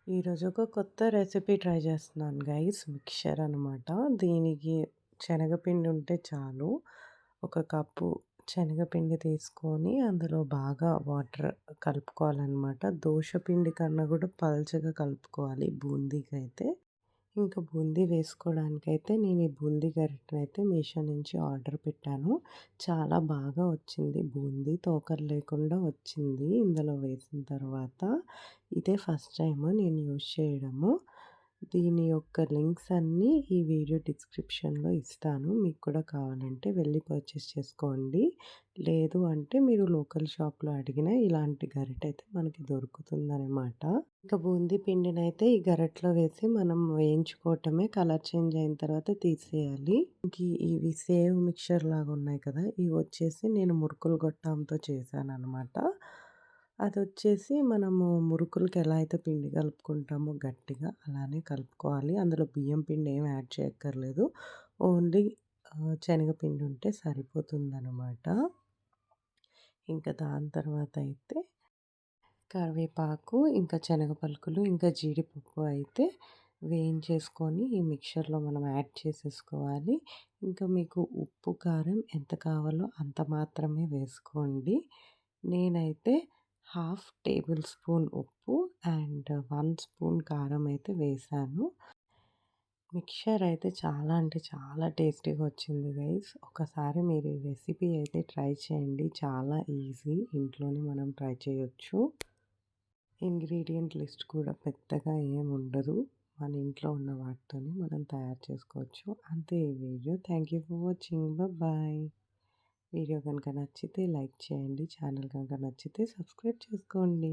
ఈరోజు ఒక కొత్త రెసిపీ ట్రై చేస్తున్నాను గైస్. మిక్చర్ అనమాట. దీనికి శనగపిండి ఉంటే చాలు. ఒక కప్పు శనగపిండి తీసుకొని అందులో బాగా వాటర్ కలుపుకోవాలనమాట. దోస పిండి కన్నా కూడా పల్చగా కలుపుకోవాలి బూందీకైతే. ఇంకా బూందీ వేసుకోవడానికైతే నేను ఈ బూందీ గరిటెనైతే మీషో నుంచి ఆర్డర్ పెట్టాను. చాలా బాగా వచ్చింది బూందీ. తోకలు లేకుండా వచ్చింది ఇందులో వేసిన తర్వాత. ఇదే ఫస్ట్ టైమ్ నేను యూజ్ చేయడము. దీని యొక్క లింక్స్ అన్నీ ఈ వీడియో డిస్క్రిప్షన్‌లో ఇస్తాను. మీకు కూడా కావాలంటే వెళ్లి పర్చేస్ చేసుకోండి. లేదు అంటే మీరు లోకల్ షాప్‌లో అడిగినా ఇలాంటి గరిటెయితే మనకి దొరుకుతుందనమాట. ఇక బూందీ పిండినైతే ఈ గరిటెలో వేసి మనం వేయించుకోవటమే. కలర్ చేంజ్ అయిన తర్వాత తీసేయాలి. ఇంక ఇవి సేవ్ మిక్చర్ లాగా ఉన్నాయి కదా! ఇవి వచ్చేసి నేను మురుకులు గొట్టంతో చేశాననమాట. అదొచ్చేసి మనము మురుకులకి ఎలా అయితే పిండి కలుపుకుంటామో గట్టిగా అలానే కలుపుకోవాలి. అందులో బియ్యం పిండి ఏమి యాడ్ చేయక్కర్లేదు. ఓన్లీ శనగపిండి ఉంటే సరిపోతుందనమాట. ఇంకా దాని తర్వాత అయితే కరివేపాకు, ఇంకా శనగ పలుకులు, ఇంకా జీడిపప్పు అయితే వేయించేసుకొని ఈ మిక్చర్‌లో మనం యాడ్ చేసేసుకోవాలి. ఇంకా మీకు ఉప్పు, కారం ఎంత కావాలో అంత మాత్రమే వేసుకోండి. నేనైతే హాఫ్ టేబుల్ స్పూన్ ఉప్పు అండ్ 1 స్పూన్ కారం అయితే వేశాను. మిక్చర్ అయితే చాలా అంటే చాలా టేస్టీగా వచ్చింది గైస్. ఒకసారి మీరు ఈ రెసిపీ అయితే ట్రై చేయండి. చాలా ఈజీ. ఇంట్లోనే మనం ట్రై చేయొచ్చు. ఇంగ్రీడియంట్ లిస్ట్ కూడా పెద్దగా ఏముండదు. మన ఇంట్లో ఉన్న వాటితోనే మనం తయారు చేసుకోవచ్చు. అంతే ఈ video. Thank you for watching. Bye. Video కనుక నచ్చితే లైక్ చేయండి. ఛానల్ కనుక నచ్చితే సబ్స్క్రైబ్ చేసుకోండి.